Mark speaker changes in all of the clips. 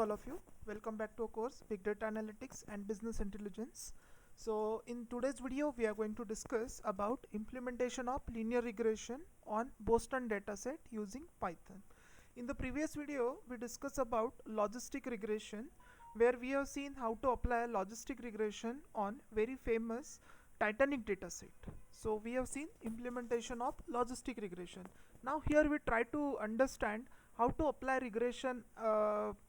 Speaker 1: all of you. Welcome back to our course Big Data Analytics and Business Intelligence. So in today's video we are going to discuss about implementation of linear regression on Boston Dataset using Python. In the previous video we discussed about logistic regression, where we have seen how to apply logistic regression on very famous Titanic dataset. So we have seen implementation of logistic regression. Now here we try to understand how to apply regression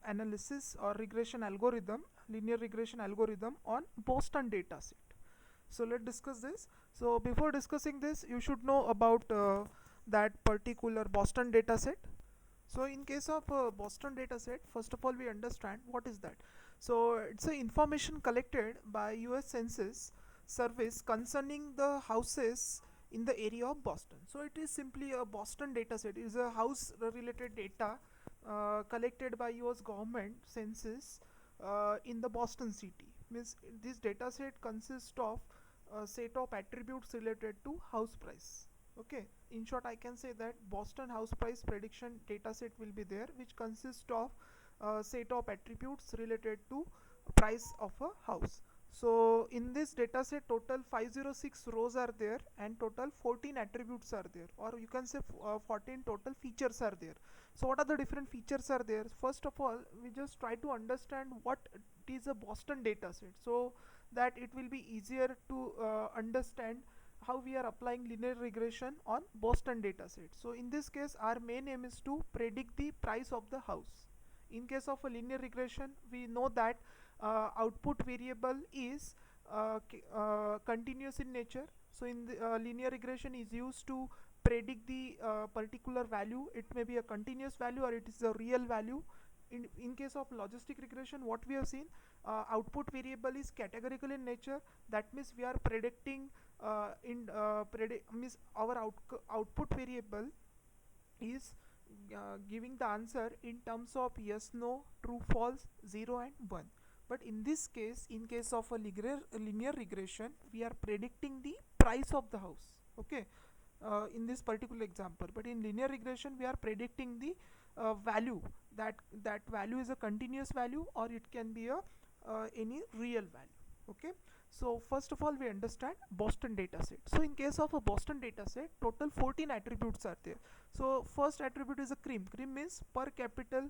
Speaker 1: analysis or regression algorithm, linear regression algorithm on Boston dataset. So let's discuss this. So before discussing this, you should know about that particular Boston dataset. So in case of Boston dataset, first of all we understand what is that. So it's a information collected by US Census Service concerning the houses in the area of Boston. So it is simply a Boston dataset. It is a house related data collected by US government census in the Boston city. Means this dataset consists of a set of attributes related to house price. Okay, in short I can say that Boston house price prediction dataset will be there, which consists of a set of attributes related to price of a house. So in this dataset total 506 rows are there and total 14 attributes are there, or you can say 14 total features are there. So what are the different features are there? First of all, we just try to understand what it is a Boston dataset, so that it will be easier to understand how we are applying linear regression on Boston dataset. So in this case our main aim is to predict the price of the house. In case of a linear regression, we know that output variable is continuous in nature. So in the linear regression is used to predict the particular value. It may be a continuous value or it is a real value. In case of logistic regression, what we have seen, output variable is categorical in nature. That means we are predicting means our output variable is giving the answer in terms of yes, no, true, false, 0 and 1. But in this case, in case of a linear regression, we are predicting the price of the house. Okay, in this particular example. But in linear regression we are predicting the value. That value is a continuous value or it can be a any real value. Okay, so first of all we understand Boston dataset. So in case of a Boston dataset, total 14 attributes are there. So first attribute is a CRIM. CRIM means per capita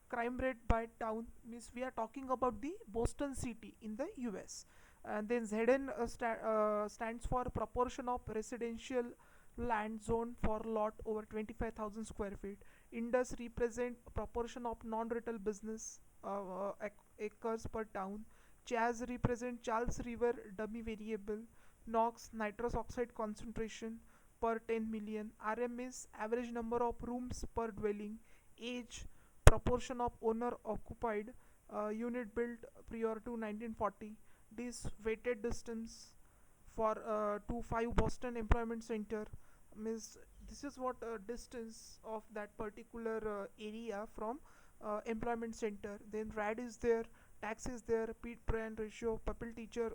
Speaker 1: crime rate by town, means we are talking about the Boston city in the US. And then ZN stands for proportion of residential land zone for lot over 25,000 square feet. Indus represent proportion of non-retail business acres per town. Chas represent Charles River dummy variable. NOx nitrous oxide concentration per 10 million. RM is average number of rooms per dwelling. Age, proportion of owner occupied unit built prior to 1940. This weighted distance for to 5 Boston Employment Center, means this is what distance of that particular area from employment center. Then RAD is there, tax is there, Pete Bryan ratio, pupil teacher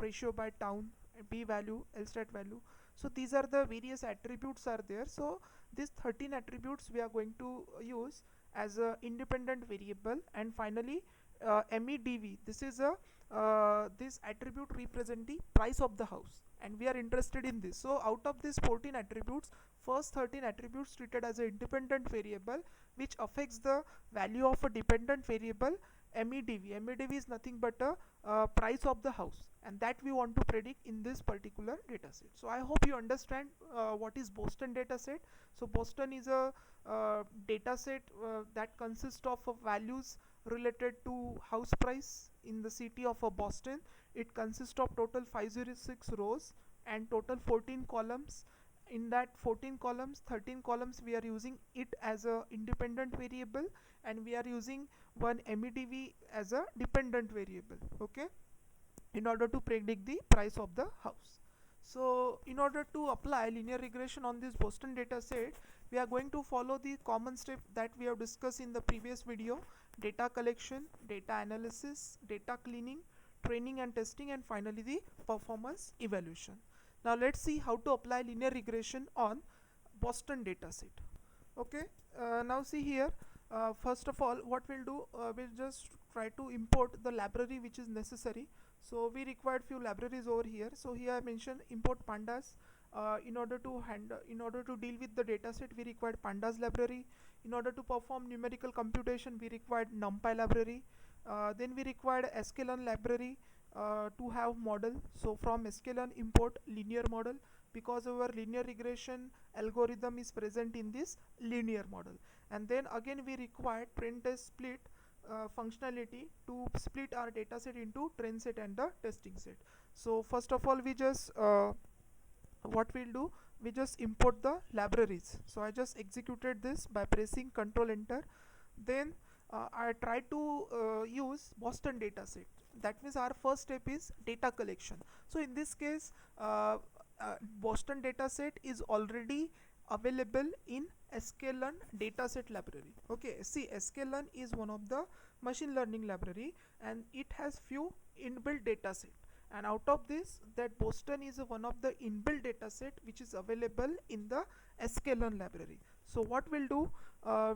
Speaker 1: ratio by town, p value, LSTAT value. So these are the various attributes are there. So these 13 attributes we are going to use as a independent variable. And finally MEDV, this is a this attribute represent the price of the house, and we are interested in this. So out of these 14 attributes, first 13 attributes treated as an independent variable which affects the value of a dependent variable MEDV. MEDV is nothing but a price of the house, and that we want to predict in this particular dataset. So I hope you understand what is Boston dataset. So Boston is a dataset that consists of values related to house price in the city of Boston. It consists of total 506 rows and total 14 columns. In that 14 columns, 13 columns we are using it as a independent variable, and we are using one MEDV as a dependent variable. Okay, in order to predict the price of the house. So in order to apply linear regression on this Boston dataset, we are going to follow the common step that we have discussed in the previous video: data collection, data analysis, data cleaning, training and testing, and finally the performance evaluation. Now let's see how to apply linear regression on Boston dataset. Okay, now see here, First of all, what we'll do, we'll just try to import the library which is necessary. So we required few libraries over here. So here I mentioned import pandas. In order to deal with the dataset, we required pandas library. In order to perform numerical computation, we required numpy library. Then we required sklearn library to have model. So from sklearn import linear model, because our linear regression algorithm is present in this linear model. And then again we required print test split functionality to split our dataset into train set and the testing set. So first of all, we just what we'll do, we just import the libraries. So I just executed this by pressing Ctrl Enter. Then I try to use Boston Dataset. That means our first step is data collection. So in this case, Boston Dataset is already available in sklearn dataset library. Okay, see, sklearn is one of the machine learning library, and it has few inbuilt dataset. And out of this, that Boston is one of the inbuilt dataset which is available in the sklearn library. So what we'll do,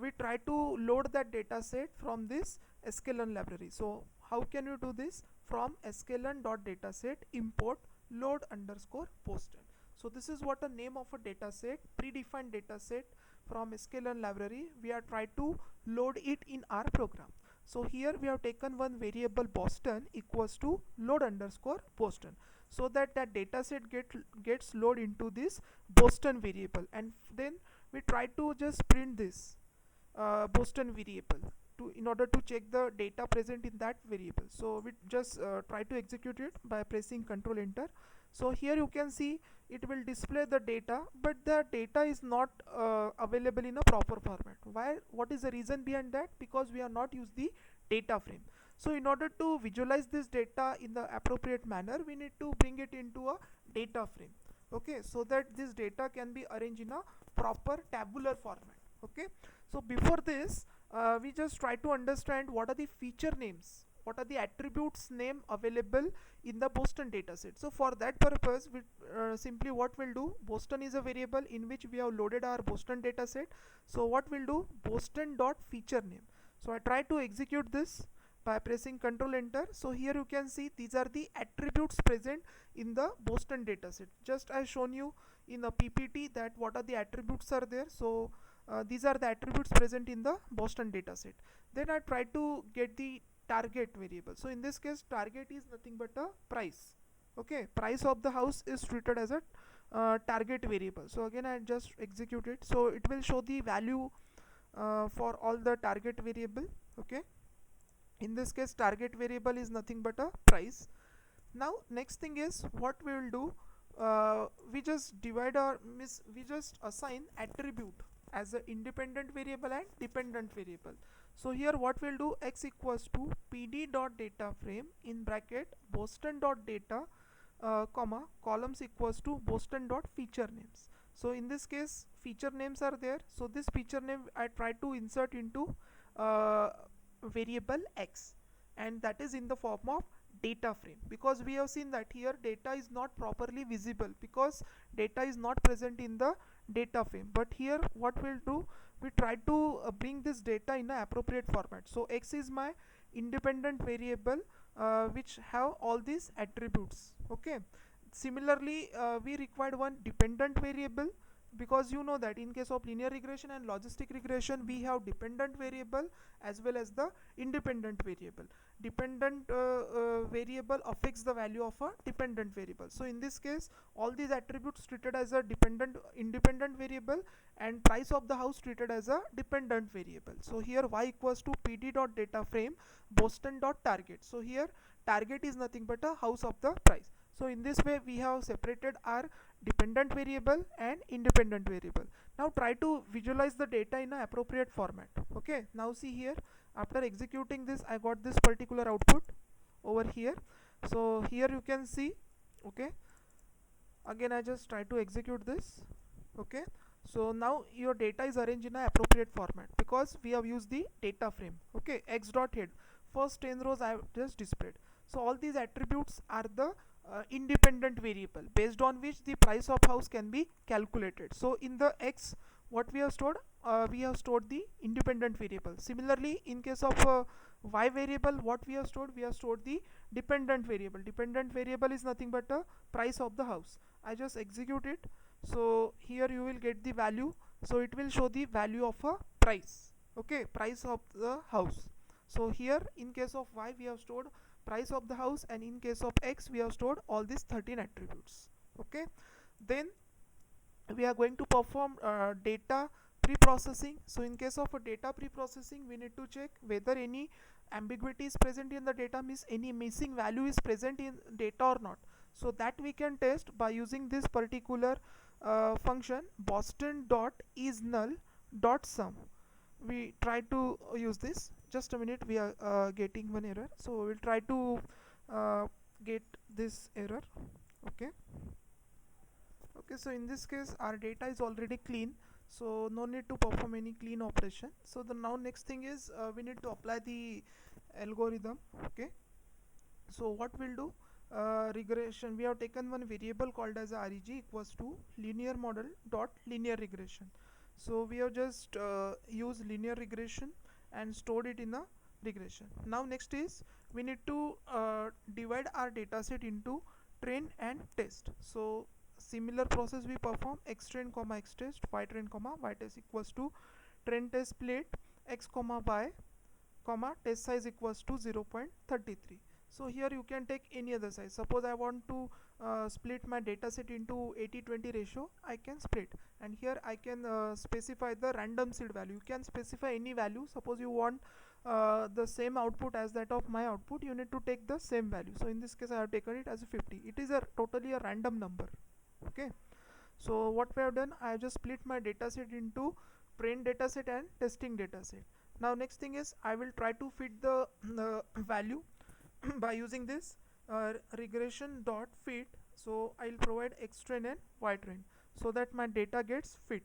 Speaker 1: we try to load that dataset from this sklearn library. So how can you do this? From sklearn.dataset import load underscore Boston. So this is what the name of a dataset, predefined dataset from sklearn library. We are trying to load it in our program. So here we have taken one variable Boston equals to load underscore Boston, so that that dataset gets loaded into this Boston variable, and then we try to just print this Boston variable in order to check the data present in that variable. So we just try to execute it by pressing Ctrl Enter. So here you can see it will display the data, but the data is not available in a proper format. Why? What is the reason behind that? Because we have not used the data frame. So in order to visualize this data in the appropriate manner, we need to bring it into a data frame. Okay, so that this data can be arranged in a proper tabular format. Okay, so before this, we just try to understand what are the feature names, what are the attributes name available in the Boston dataset. So for that purpose, we simply what we'll do, Boston is a variable in which we have loaded our Boston dataset. So what we'll do, Boston dot feature name. So I try to execute this by pressing Ctrl Enter. So here you can see these are the attributes present in the Boston dataset. Just I shown you in a PPT that what are the attributes are there. So these are the attributes present in the Boston dataset. Then I try to get the target variable. So in this case, target is nothing but a price. Okay, price of the house is treated as a target variable. So again I just execute it. So it will show the value for all the target variable. Okay, in this case target variable is nothing but a price. Now next thing is what we will do, we just divide our we just assign attribute as an independent variable and dependent variable. So here what we'll do, x equals to pd dot data frame in bracket Boston dot data comma columns equals to Boston dot feature names. So in this case feature names are there. So this feature name I try to insert into variable x, and that is in the form of data frame, because we have seen that here data is not properly visible because data is not present in the data frame. But here what we'll do, we try to bring this data in an appropriate format. So x is my independent variable which have all these attributes. Okay, similarly we required one dependent variable, because you know that in case of linear regression and logistic regression we have dependent variable as well as the independent variable. Dependent variable affects the value of a dependent variable. So in this case all these attributes treated as a independent variable, and price of the house treated as a dependent variable. So here y equals to pd dot data frame Boston dot target. So here target is nothing but a house of the price. So in this way we have separated our dependent variable and independent variable. Now try to visualize the data in an appropriate format. Okay, now see here, after executing this I got this particular output over here. So here you can see. Okay, again I just try to execute this. Okay, so now your data is arranged in an appropriate format because we have used the data frame. Okay, x dot head, first 10 rows I have just displayed. So all these attributes are the independent variable based on which the price of house can be calculated. So in the x what we have stored? We have stored the independent variable. Similarly, in case of y variable, what we have stored? We have stored the dependent variable. Dependent variable is nothing but the price of the house. I just execute it. So here you will get the value. So it will show the value of a price. Okay, price of the house. So here in case of y we have stored price of the house, and in case of x we have stored all these 13 attributes. Okay, then we are going to perform data pre-processing. So in case of a data pre-processing, we need to check whether any ambiguity is present in the data, means any missing value is present in data or not. So that we can test by using this particular function Boston dot is null dot sum. We try to use this. Just a minute, we are getting one error, so we'll try to get this error. Okay, okay, so in this case our data is already clean, so no need to perform any clean operation. So the now next thing is we need to apply the algorithm. Okay, so what we'll do, regression, we have taken one variable called as reg equals to linear model dot linear regression. So we have just used linear regression and stored it in a regression. Now next is we need to divide our dataset into train and test. So similar process we perform: x train comma x test, y train comma y test equals to train test split x comma y comma test size equals to 0.33. So here you can take any other size. Suppose I want to split my dataset into 80-20 ratio, I can split, and here I can specify the random seed value. You can specify any value. Suppose you want the same output as that of my output, you need to take the same value. So in this case I have taken it as a 50. It is a totally a random number. Okay, so what we have done, I have just split my dataset into trained dataset and testing dataset. Now next thing is I will try to fit the value by using this regression dot fit. So I'll provide x train and y train so that my data gets fit.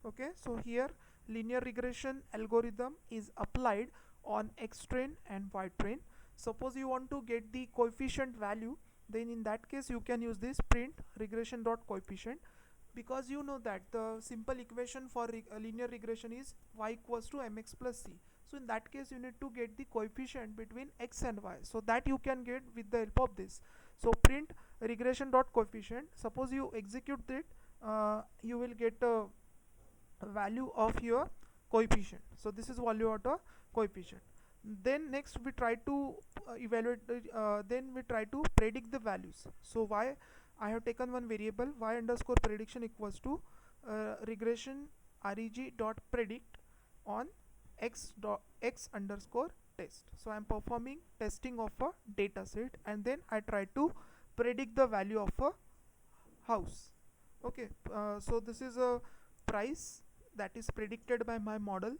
Speaker 1: Okay, so here linear regression algorithm is applied on x train and y train. Suppose you want to get the coefficient value, then in that case you can use this print regression dot coefficient, because you know that the simple equation for linear regression is y equals to mx plus c. So in that case you need to get the coefficient between x and y, so that you can get with the help of this. So print regression dot coefficient, suppose you execute it, you will get a value of your coefficient. So this is value of the coefficient. Then next we try to evaluate then we try to predict the values. So y, I have taken one variable y underscore prediction equals to regression reg dot predict on x underscore test. So I am performing testing of a data set, and then I try to predict the value of a house. Okay, so this is a price that is predicted by my model.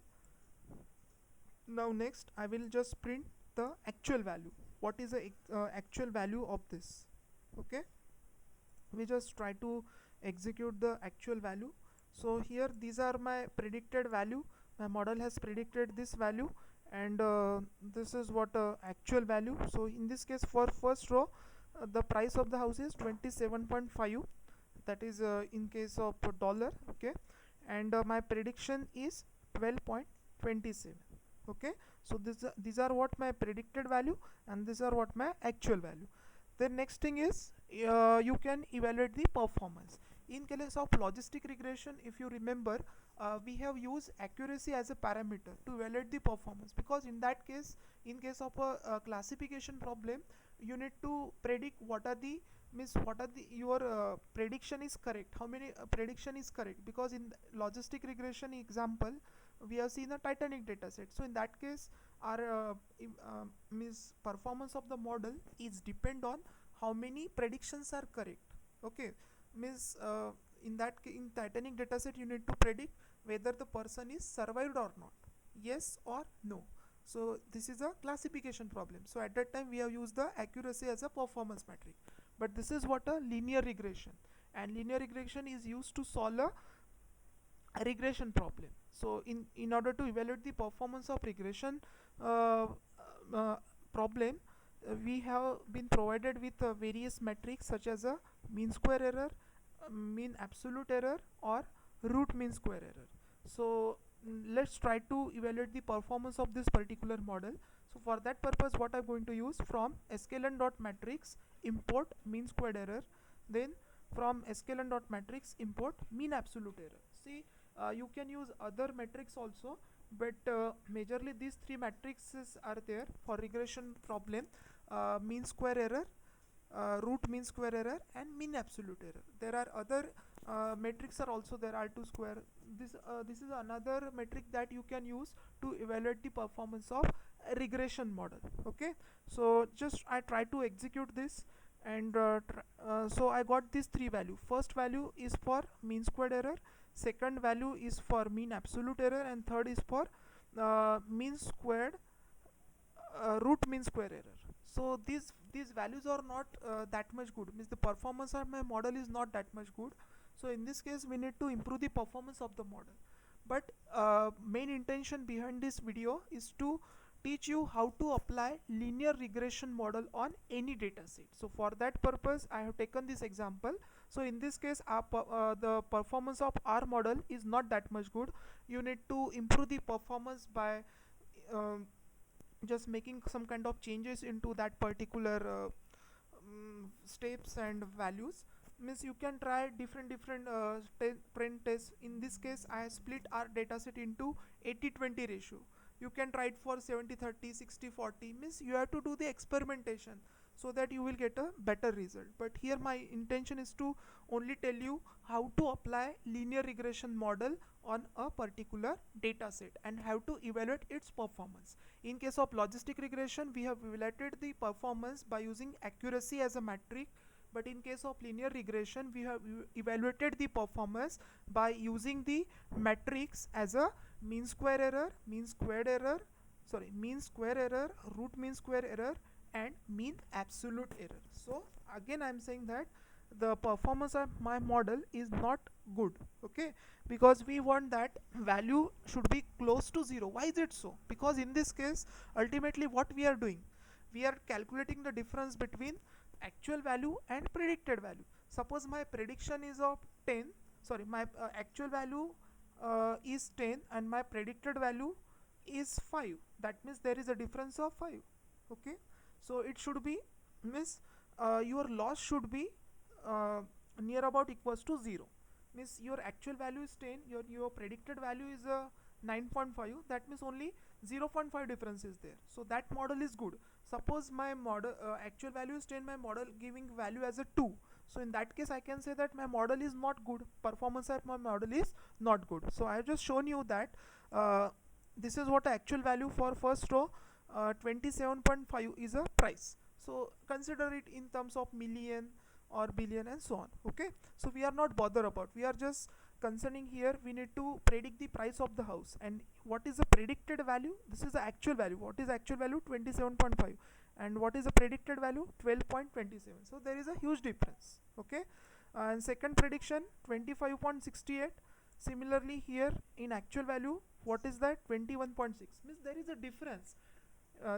Speaker 1: Now next I will just print the actual value. What is the actual value of this? Okay, we just try to execute the actual value. So here these are my predicted value. My model has predicted this value, and this is what actual value. So in this case for first row, the price of the house is 27.5, that is in case of dollar. Okay, and my prediction is 12.27. Okay, so these are what my predicted value, and these are what my actual value. The next thing is you can evaluate the performance. In case of logistic regression, if you remember, we have used accuracy as a parameter to evaluate the performance, because in that case, in case of a classification problem, you need to predict what are the your prediction is correct, how many prediction is correct, because in logistic regression example we have seen a Titanic dataset. So in that case our performance of the model is depend on how many predictions are correct. Okay, means in Titanic dataset you need to predict whether the person is survived or not, yes or no. So this is a classification problem. So at that time we have used the accuracy as a performance metric. But this is what a linear regression, and linear regression is used to solve a regression problem. So in order to evaluate the performance of regression problem, we have been provided with various metrics such as a mean square error, mean absolute error, or root mean square error. So let's try to evaluate the performance of this particular model. So for that purpose, what I'm going to use, from sklearn dot matrix import mean squared error, then from sklearn dot matrix import mean absolute error. See, you can use other metrics also, but majorly these three matrices are there for regression problem: mean square error, root mean square error, and mean absolute error. There are other metrics are also there, R2 square. This is another metric that you can use to evaluate the performance of a regression model. Okay, so just I try to execute this, and so I got these three value. First value is for mean squared error, second value is for mean absolute error, and third is for mean squared root mean square error. So these values are not that much good, means the performance of my model is not that much good. So in this case we need to improve the performance of the model. But main intention behind this video is to teach you how to apply linear regression model on any data set. So for that purpose I have taken this example. So in this case the performance of our model is not that much good. You need to improve the performance by just making some kind of changes into that particular steps and values. Means you can try different print tests. In this case I split our dataset into 80-20 ratio. You can try it for 70-30, 60-40. Means you have to do the experimentation so that you will get a better result. But here my intention is to only tell you how to apply linear regression model on a particular data set and how to evaluate its performance. In case of logistic regression, we have evaluated the performance by using accuracy as a metric, but in case of linear regression we have evaluated the performance by using the metrics as a mean square error, mean squared error, mean square error, root mean square error, and mean absolute error. So again I am saying that the performance of my model is not good, okay, because we want that value should be close to 0. Why is it so? Because in this case ultimately what we are doing, we are calculating the difference between actual value and predicted value. Suppose my prediction is of 10, my actual value is 10 and my predicted value is 5. That means there is a difference of 5. Okay, so it should be, means your loss should be near about equals to 0. Means your actual value is 10, your predicted value is 9.5. That means only 0.5 difference is there. So that model is good. Suppose my model actual value is 10, my model giving value as a 2. So in that case I can say that my model is not good, performance of my model is not good. So I have just shown you that this is what actual value for first row, 27.5 is a price. So consider it in terms of million or billion and so on. Okay, so we are not bothered about, we are just concerning here we need to predict the price of the house. And what is the predicted value? This is the actual value. What is actual value? 27.5. And what is the predicted value? 12.27. So there is a huge difference. Okay, and second prediction 25.68. Similarly here in actual value, what is that? 21.6. Means there is a difference.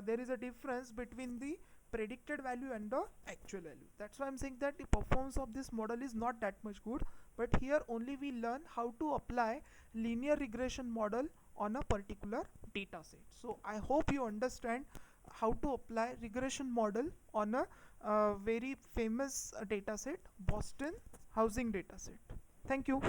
Speaker 1: There is a difference between the predicted value and the actual value. That's why I'm saying that the performance of this model is not that much good. But here only we learn how to apply linear regression model on a particular data set. So I hope you understand how to apply regression model on a very famous data set, Boston housing data set. Thank you.